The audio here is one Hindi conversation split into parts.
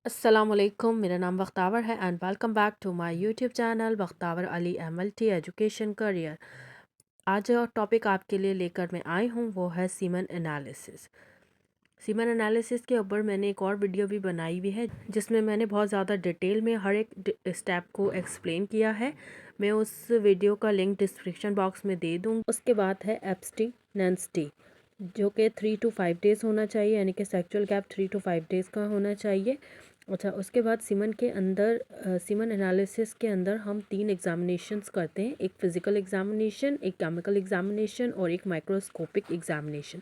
अस्सलामुअलैकुम, मेरा नाम बख्तावर है and welcome back to my YouTube channel Bakhtawar Ali MLT education career. आज जो टॉपिक आपके लिए लेकर मैं आई हूँ वो है सीमन एनालिसिस। सीमन एनालिसिस के ऊपर मैंने एक और वीडियो भी बनाई हुई है जिसमें मैंने बहुत ज़्यादा डिटेल में हर एक स्टेप को एक्सप्लेन किया है। मैं उस वीडियो का लिंक डिस्क्रिप्शन बॉक्स में दे दूँ। उसके बाद है एब्स्टिनेंस, जो कि 3 to 5 डेज़ होना चाहिए, यानी कि सेक्सुअल गैप 3 to 5 डेज़ का होना चाहिए। अच्छा, उसके बाद सीमन एनालिसिस के अंदर हम 3 एग्जामिनेशंस करते हैं, एक फ़िज़िकल एग्जामिनेशन, एक केमिकल एग्जामिनेशन और एक माइक्रोस्कोपिक एग्जामिनेशन।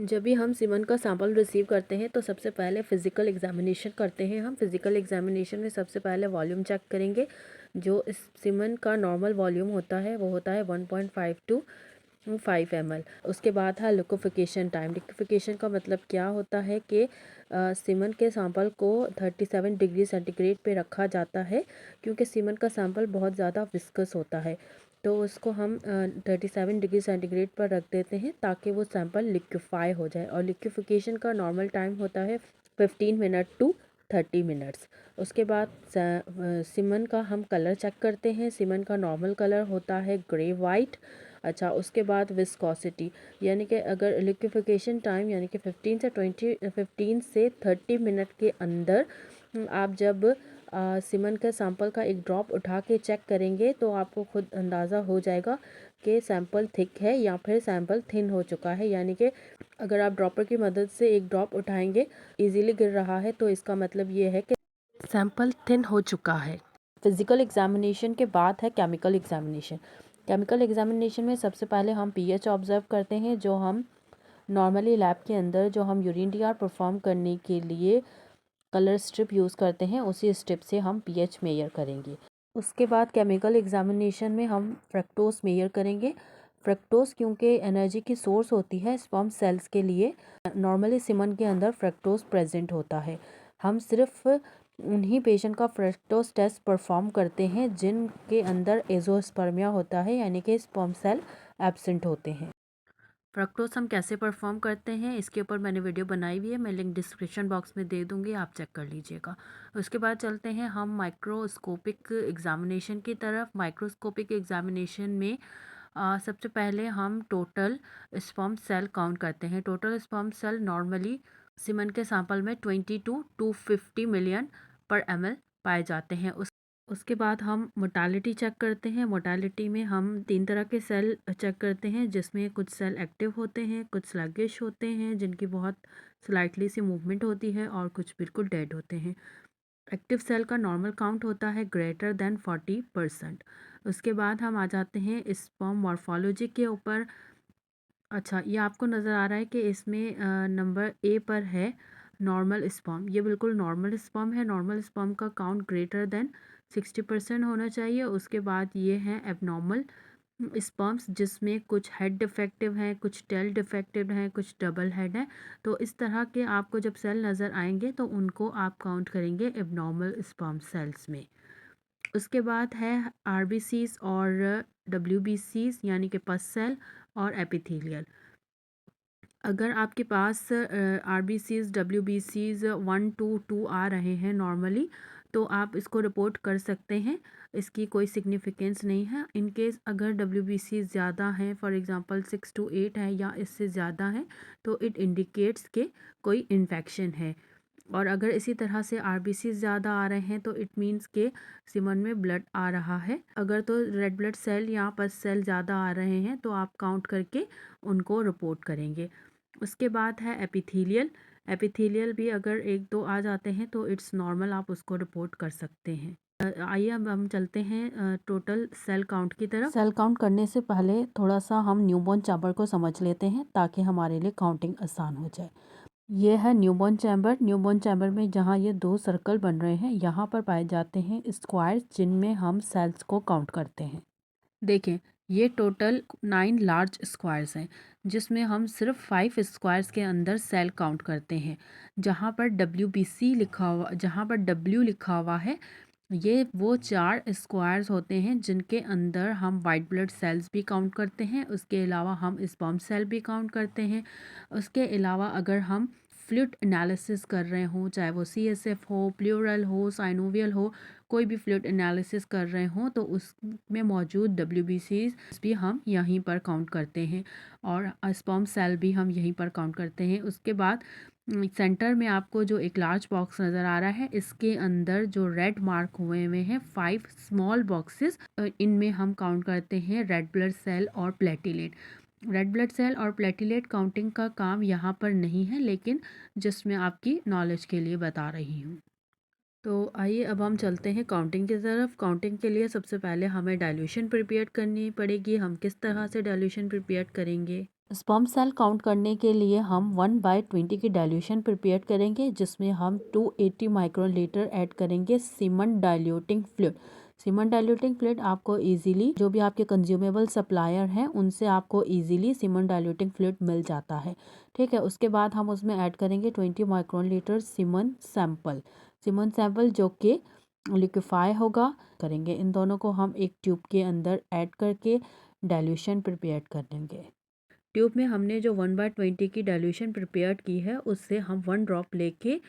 जब भी हम सीमन का सैंपल रिसीव करते हैं तो सबसे पहले फ़िज़िकल एग्जामिनेशन करते हैं। हम फ़िज़िकल एग्जामिनेशन में सबसे पहले वॉल्यूम चेक करेंगे। जो इस सीमन का नॉर्मल वॉल्यूम होता है वो होता है 1.5 to 5 ml। उसके बाद है लिक्विफिकेशन टाइम। लिक्विफिकेशन का मतलब क्या होता है कि सीमन के सैंपल को 37 डिग्री सेंटीग्रेड पे रखा जाता है, क्योंकि सीमन का सैंपल बहुत ज़्यादा विस्कस होता है। तो उसको हम 37 डिग्री सेंटीग्रेड पर रख देते हैं ताकि वो सैंपल लिक्विफाई हो जाए। और लिक्विफिकेशन का नॉर्मल टाइम होता है 15 मिनट टू 30 मिनट्स। उसके बाद सीमन का हम कलर चेक करते हैं। सीमन का नॉर्मल कलर होता है ग्रे वाइट। अच्छा, उसके बाद विस्कोसिटी, यानी कि अगर लिक्विफिकेशन टाइम यानी कि 15 से 30 मिनट के अंदर आप जब सीमन के सैंपल का एक ड्रॉप उठा के चेक करेंगे तो आपको खुद अंदाज़ा हो जाएगा कि सैंपल थिक है या फिर सैंपल थिन हो चुका है। यानी कि अगर आप ड्रॉपर की मदद से एक ड्रॉप उठाएंगे, इजीली गिर रहा है, तो इसका मतलब ये है कि सैंपल थिन हो चुका है। फिज़िकल एग्जामिनेशन के बाद है केमिकल एग्जामिनेशन। केमिकल एग्जामिनेशन में सबसे पहले हम पीएच ऑब्जर्व करते हैं। जो हम नॉर्मली लैब के अंदर जो हम यूरिन टीआर परफॉर्म करने के लिए कलर स्ट्रिप यूज़ करते हैं, उसी स्ट्रिप से हम पीएच मेजर करेंगे। उसके बाद केमिकल एग्जामिनेशन में हम फ्रक्टोज मेजर करेंगे। फ्रक्टोज क्योंकि एनर्जी की सोर्स होती है स्पर्म सेल्स के लिए, नॉर्मली सीमन के अंदर फ्रक्टोज प्रेजेंट होता है। हम सिर्फ उन्हीं पेशेंट का फ्रक्टोज टेस्ट परफॉर्म करते हैं जिनके अंदर एजोस्पर्मिया होता है, यानी कि स्पर्म सेल एब्सेंट होते हैं। फ्रक्टोज हम कैसे परफॉर्म करते हैं इसके ऊपर मैंने वीडियो बनाई हुई है, मैं लिंक डिस्क्रिप्शन बॉक्स में दे दूंगी, आप चेक कर लीजिएगा। उसके बाद चलते हैं हम माइक्रोस्कोपिक एग्जामिनेशन की तरफ। माइक्रोस्कोपिक एग्जामिनेशन में सबसे पहले हम टोटल स्पर्म सेल काउंट करते हैं। Total sperm cell normally semen के सैंपल में 20 to 250 मिलियन पर ml पाए जाते हैं। उसके बाद हम मोटालिटी चेक करते हैं। मोटालिटी में हम 3 तरह के सेल चेक करते हैं, जिसमें कुछ सेल एक्टिव होते हैं, कुछ स्लगिश होते हैं जिनकी बहुत स्लाइटली सी मूवमेंट होती है, और कुछ बिल्कुल डेड होते हैं। एक्टिव सेल का नॉर्मल काउंट होता है ग्रेटर देन 40%। उसके बाद हम आ जाते हैं स्पर्म मॉर्फोलॉजी के ऊपर। अच्छा, ये आपको नज़र आ रहा है कि इसमें नंबर ए पर है नॉर्मल स्पर्म। ये बिल्कुल नॉर्मल स्पर्म है। नॉर्मल स्पर्म का काउंट ग्रेटर देन 60% होना चाहिए। उसके बाद ये हैं एबनॉर्मल स्पर्म्स, जिसमें कुछ हेड डिफेक्टिव हैं, कुछ टेल डिफेक्टिव हैं, कुछ डबल हेड हैं। तो इस तरह के आपको जब सेल नज़र आएंगे तो उनको आप काउंट करेंगे एबनॉर्मल स्पर्म सेल्स में। उसके बाद है आरबीसीज और डब्ल्यूबीसीज, यानी कि पस सेल और एपिथेलियल। अगर आपके पास आरबीसीज डब्ल्यूबीसीज 1 to 2 आ रहे हैं नॉर्मली, तो आप इसको रिपोर्ट कर सकते हैं, इसकी कोई सिग्निफिकेंस नहीं है। इन केस अगर डब्ल्यूबीसीज ज़्यादा हैं, फॉर एग्जांपल 6 to 8 है या इससे ज़्यादा है, तो इट इंडिकेट्स के कोई इन्फेक्शन है। और अगर इसी तरह से आरबीसी ज़्यादा आ रहे हैं तो इट मीन्स के सीमन में ब्लड आ रहा है। अगर तो रेड ब्लड सेल या पस सेल ज़्यादा आ रहे हैं तो आप काउंट करके उनको रिपोर्ट करेंगे। उसके बाद है एपिथेलियल। एपिथेलियल भी अगर 1-2 आ जाते हैं तो इट्स नॉर्मल, आप उसको रिपोर्ट कर सकते हैं। आइए अब हम चलते हैं टोटल सेल काउंट की तरफ। सेल काउंट करने से पहले थोड़ा सा हम न्यूबॉर्न चैम्बर को समझ लेते हैं ताकि हमारे लिए काउंटिंग आसान हो जाए। ये है न्यूबॉर्न चैम्बर। न्यूबॉर्न चैम्बर में जहाँ ये 2 सर्कल बन रहे हैं, यहाँ पर पाए जाते हैं स्क्वायर्स जिनमें हम सेल्स को काउंट करते हैं। देखें, ये टोटल 9 लार्ज स्क्वायर्स हैं, जिसमें हम सिर्फ 5 स्क्वायर्स के अंदर सेल काउंट करते हैं। जहाँ पर W लिखा हुआ है, ये वो 4 स्क्वायर्स होते हैं जिनके अंदर हम वाइट ब्लड सेल्स भी काउंट करते हैं। उसके अलावा हम स्पर्म सेल भी काउंट करते हैं। उसके अलावा अगर हम फ्लूइड एनालिसिस कर रहे हों, चाहे वो CSF हो, प्लूरल हो, साइनोवियल हो, कोई भी फ्लूइड एनालिसिस कर रहे हों तो उसमें मौजूद WBCs भी हम यहीं पर काउंट करते हैं और स्पर्म सेल भी हम यहीं पर काउंट करते हैं। उसके बाद सेंटर में आपको जो एक लार्ज बॉक्स नज़र आ रहा है, इसके अंदर जो रेड मार्क हुए हुए हैं 5 स्मॉल बॉक्सेस, इनमें हम काउंट करते हैं रेड ब्लड सेल और प्लेटिलेट। रेड ब्लड सेल और प्लेटिलेट काउंटिंग का काम यहाँ पर नहीं है, लेकिन जस्ट मैं आपकी नॉलेज के लिए बता रही हूँ। तो आइए अब हम चलते हैं काउंटिंग की तरफ। काउंटिंग के लिए सबसे पहले हमें डाइल्यूशन प्रिपेयर करनी पड़ेगी। हम किस तरह से डाइल्यूशन प्रिपेयर करेंगे? स्पर्म सेल काउंट करने के लिए हम 1/20 की डाइल्यूशन प्रिपेयर करेंगे, जिसमें हम 280 माइक्रोन लीटर ऐड करेंगे semen diluting fluid. Semen diluting fluid आपको इजीली, जो भी आपके कंज्यूमेबल सप्लायर हैं उनसे आपको इजीली सीमन डाइल्यूटिंग फ्लूइड मिल जाता है। ठीक है, उसके बाद हम उसमें ऐड करेंगे 20 माइक्रोन लीटर सीमन सैंपल जो कि लिक्विफाई होगा करेंगे। इन दोनों को हम एक ट्यूब के अंदर ऐड करके डाइल्यूशन प्रिपेयर करेंगे। ट्यूब में हमने जो 1/20 की डाइल्यूशन प्रिपेयर की है, उससे हम 1 ड्रॉप लेके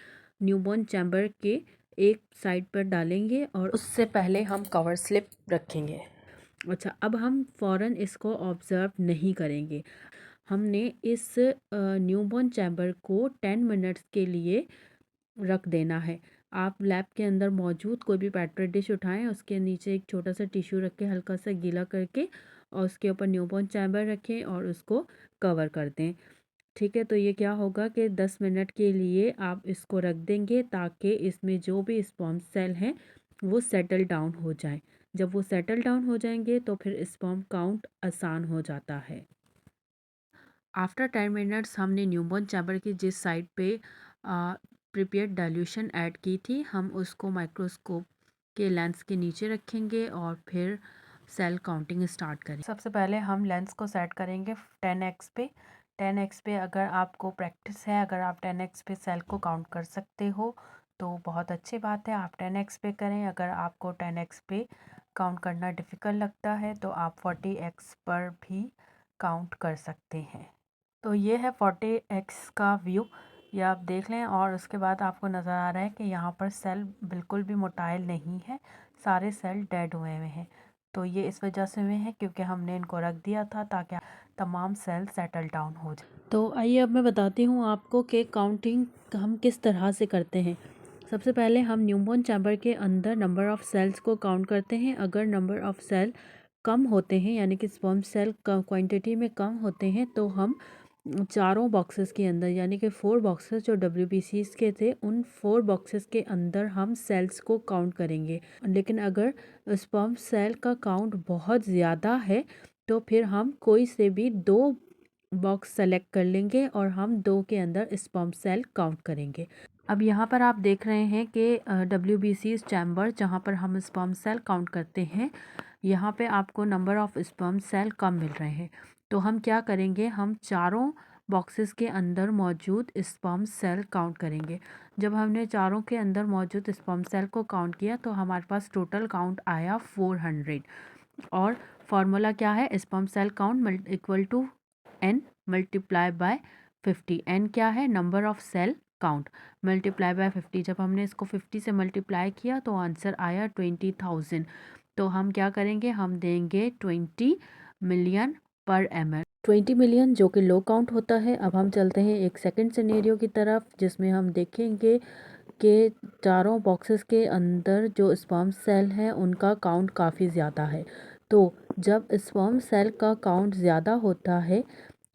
न्यूबॉर्न चैम्बर के एक साइड पर डालेंगे और उससे पहले हम कवर स्लिप रखेंगे। अच्छा, अब हम फ़ौरन इसको ऑब्ज़र्व नहीं करेंगे। हमने इस न्यूबॉर्न चैम्बर को 10 मिनट्स के लिए रख देना है। आप लैब के अंदर मौजूद कोई भी पेट्री डिश उठाएं, उसके नीचे एक छोटा सा टिश्यू रख के हल्का सा गीला करके और उसके ऊपर न्यूबॉर्न चैम्बर रखें और उसको कवर कर दें। ठीक है, तो ये क्या होगा कि 10 मिनट के लिए आप इसको रख देंगे ताकि इसमें जो भी स्पर्म सेल हैं वो सेटल डाउन हो जाएं। जब वो सेटल डाउन हो जाएंगे तो फिर स्पर्म काउंट आसान हो जाता है। आफ्टर 10 मिनट्स हमने न्यूबॉर्न चैम्बर की जिस साइड पे प्रिपेयर्ड डाइल्यूशन ऐड की थी, हम उसको माइक्रोस्कोप के लेंस के नीचे रखेंगे और फिर सेल काउंटिंग स्टार्ट करें। सबसे पहले हम लेंस को सेट करेंगे 10x पे। 10x पे अगर आपको प्रैक्टिस है, अगर आप 10x पे सेल को काउंट कर सकते हो तो बहुत अच्छी बात है, आप 10x पे करें। अगर आपको 10x पे काउंट करना डिफ़िकल्ट लगता है तो आप 40x पर भी काउंट कर सकते हैं। तो ये है 40x का व्यू, ये आप देख लें और उसके बाद आपको नज़र आ रहा है कि यहाँ पर सेल बिल्कुल भी मोटाइल नहीं है, सारे सेल डेड हुए हुए हैं। तो ये इस वजह से हुए हैं क्योंकि हमने इनको रख दिया था ताकि तमाम सेल सेटल डाउन हो जाए। तो आइए अब मैं बताती हूँ आपको कि काउंटिंग हम किस तरह से करते हैं। सबसे पहले हम न्यूबॉर्न चैम्बर के अंदर नंबर ऑफ़ सेल्स को काउंट करते हैं। अगर नंबर ऑफ़ सेल कम होते हैं, यानी कि स्पर्म सेल क्वांटिटी में कम होते हैं, तो हम चारों बॉक्सेस के अंदर, यानी कि 4 बॉक्सेस जो WBCs के थे, उन 4 बॉक्सेस के अंदर हम सेल्स को काउंट करेंगे। लेकिन अगर स्पर्म सेल का काउंट बहुत ज़्यादा है तो फिर हम कोई से भी 2 बॉक्स सेलेक्ट कर लेंगे और हम 2 के अंदर स्पर्म सेल काउंट करेंगे। अब यहाँ पर आप देख रहे हैं कि WBCs चैम्बर जहाँ पर हम स्पर्म सेल काउंट करते हैं, यहाँ पे आपको नंबर ऑफ़ स्पर्म सेल कम मिल रहे हैं। तो हम क्या करेंगे, हम चारों बॉक्सेस के अंदर मौजूद स्पर्म सेल काउंट करेंगे। जब हमने चारों के अंदर मौजूद स्पर्म सेल को काउंट किया तो हमारे पास टोटल काउंट आया 400। और फार्मूला क्या है, sperm cell count equal to n multiply by 50। n क्या है, number of cell count, multiply by 50। जब हमने इसको 50 से मल्टीप्लाई किया तो आंसर आया 20,000। तो हम क्या करेंगे, हम देंगे 20 मिलियन पर ml। 20 मिलियन जो कि लो काउंट होता है। अब हम चलते हैं एक सेकंड सिनेरियो की तरफ, जिसमें हम देखेंगे कि चारों बॉक्सेस के अंदर जो स्पर्म सेल हैं उनका काउंट काफ़ी ज़्यादा है। तो जब स्पर्म सेल का काउंट ज़्यादा होता है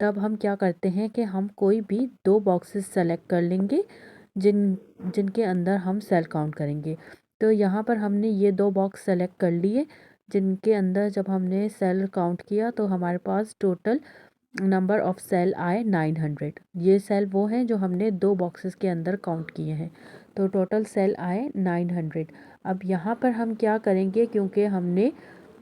तब हम क्या करते हैं कि हम कोई भी 2 बॉक्सेस सेलेक्ट कर लेंगे जिनके अंदर हम सेल काउंट करेंगे। तो यहाँ पर हमने ये 2 बॉक्स सेलेक्ट कर लिए जिनके अंदर जब हमने सेल काउंट किया तो हमारे पास टोटल नंबर ऑफ़ सेल आए 900। ये सेल वो हैं जो हमने 2 बॉक्सेस के अंदर काउंट किए हैं। तो टोटल सेल आए 900। अब यहाँ पर हम क्या करेंगे, क्योंकि हमने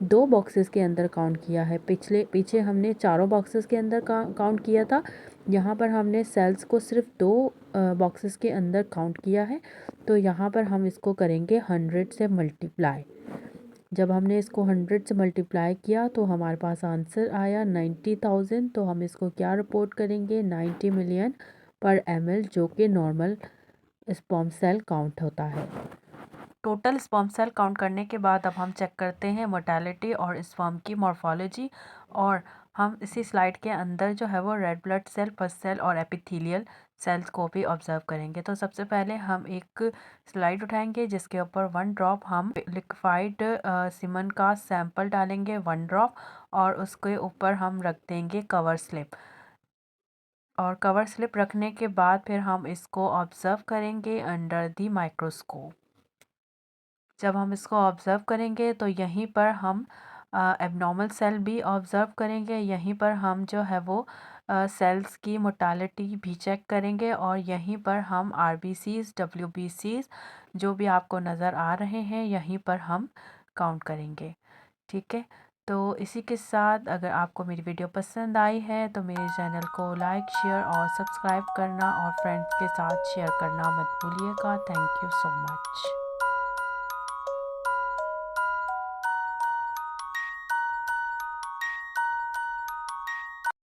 2 बॉक्सेस के अंदर काउंट किया है, पीछे हमने चारों बॉक्सेस के अंदर काउंट किया था, यहाँ पर हमने सेल्स को सिर्फ 2 बॉक्सेस के अंदर काउंट किया है। तो यहाँ पर हम इसको करेंगे 100 से मल्टीप्लाई। जब हमने इसको 100 से मल्टीप्लाई किया तो हमारे पास आंसर आया 90,000। तो हम इसको क्या रिपोर्ट करेंगे, 90 मिलियन पर ml, जो कि नॉर्मल स्पर्म सेल काउंट होता है। टोटल स्पर्म सेल काउंट करने के बाद अब हम चेक करते हैं मोर्टेलिटी और स्पर्म की मॉर्फोलॉजी, और हम इसी स्लाइड के अंदर जो है वो रेड ब्लड सेल, पस सेल और एपिथेलियल सेल्स को भी ऑब्जर्व करेंगे। तो सबसे पहले हम एक स्लाइड उठाएंगे जिसके ऊपर 1 ड्रॉप हम लिक्विफाइड सीमन का सैंपल डालेंगे, 1 ड्रॉप, और उसके ऊपर हम रख देंगे कवर स्लिप। और कवर स्लिप रखने के बाद फिर हम इसको ऑब्जर्व करेंगे अंडर द माइक्रोस्कोप। जब हम इसको ऑब्ज़र्व करेंगे तो यहीं पर हम एबनॉर्मल सेल भी ऑब्ज़र्व करेंगे, यहीं पर हम जो है वो सेल्स की मोर्टालिटी भी चेक करेंगे, और यहीं पर हम आरबीसीज़, डब्ल्यूबीसीज़ जो भी आपको नज़र आ रहे हैं यहीं पर हम काउंट करेंगे। ठीक है, तो इसी के साथ अगर आपको मेरी वीडियो पसंद आई है तो मेरे चैनल को लाइक, शेयर और सब्सक्राइब करना और फ्रेंड्स के साथ शेयर करना मत भूलिएगा। Thank you so much.